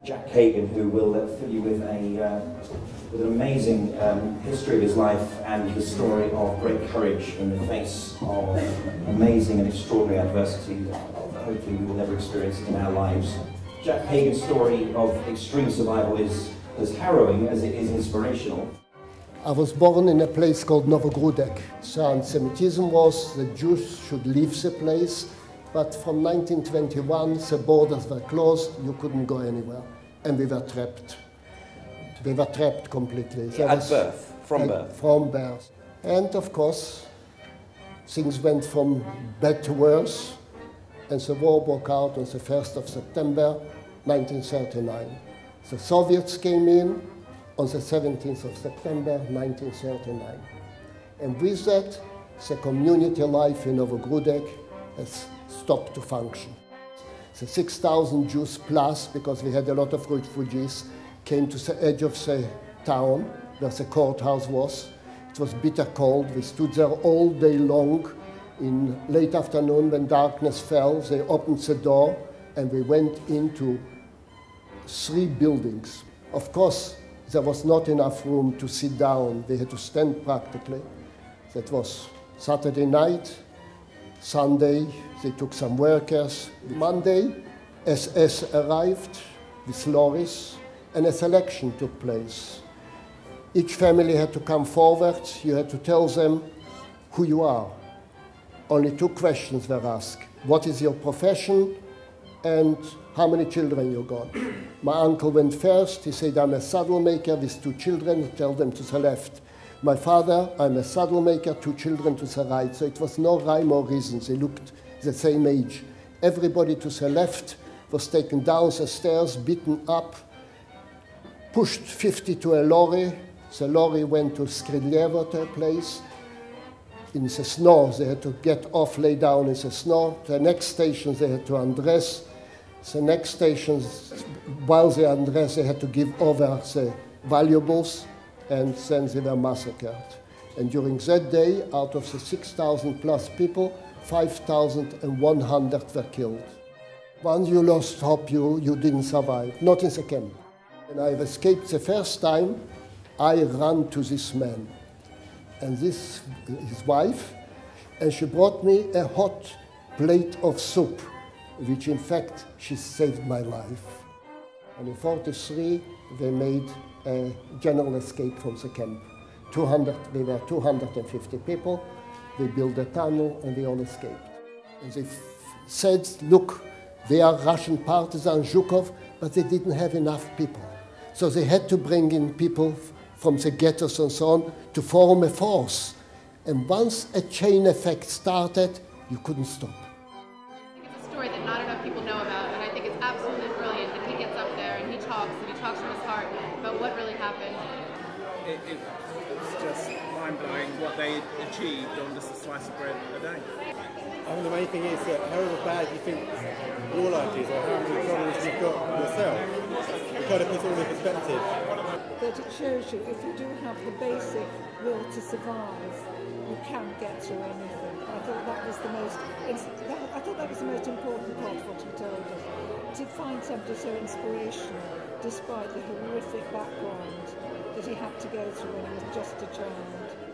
Jack Kagan, who will fill you with with an amazing history of his life and the story of great courage in the face of amazing and extraordinary adversity that hopefully we will never experience in our lives. Jack Kagan's story of extreme survival is as harrowing as it is inspirational. I was born in a place called Novogrudek. So anti-Semitism was the Jews should leave the place, but from 1921 the borders were closed, you couldn't go anywhere, and we were trapped. We were trapped completely. At birth? From birth? From birth. And of course, things went from bad to worse, and the war broke out on the 1st of September 1939. The Soviets came in on the 17th of September 1939. And with that, the community life in Novogrudek has stopped to function. The 6,000 Jews plus, because we had a lot of refugees, came to the edge of the town where the courthouse was. It was bitter cold. We stood there all day long. In late afternoon, when darkness fell, they opened the door and we went into 3 buildings. Of course, there was not enough room to sit down. We had to stand practically. That was Saturday night. Sunday, they took some workers. Monday, SS arrived with lorries, and a selection took place. Each family had to come forward. You had to tell them who you are. Only 2 questions were asked. What is your profession, and how many children you got? My uncle went first. He said, I'm a saddle maker with 2 children. Tell them to the left. My father, I'm a saddle maker, 2 children to the right. So it was no rhyme or reason. They looked the same age. Everybody to the left was taken down the stairs, beaten up, pushed 50 to a lorry. The lorry went to Skridljevo, to a place. In the snow, they had to get off, lay down in the snow. The next station, they had to undress. The next station, while they undressed, they had to give over the valuables, and then they were massacred. And during that day, out of the 6,000 plus people, 5,100 were killed. Once you lost hope, you didn't survive, not in the camp. When I escaped the first time, I ran to this man, and this his wife, and she brought me a hot plate of soup, which in fact, she saved my life. And in 1943, they made a general escape from the camp. We were 250 people. They built a tunnel and they all escaped. And they said, look, they are Russian partisans, Zhukov, but they didn't have enough people. So they had to bring in people from the ghettos and so on to form a force. And once a chain effect started, you couldn't stop. It's a story that not enough people know about, and I think it's absolutely brilliant that he gets up there and he talks from his heart about what really happened. It's just mind-blowing what they achieved on just a slice of bread a day. I mean, the main thing is that however bad you think your life is, or how many problems you've got yourself, it kind of puts all in perspective. That it shows you if you do have the basic will to survive, you can get through anything. I thought that was the most important part of what he told us. To find somebody so inspirational, despite the horrific background that he had to go through when he was just a child.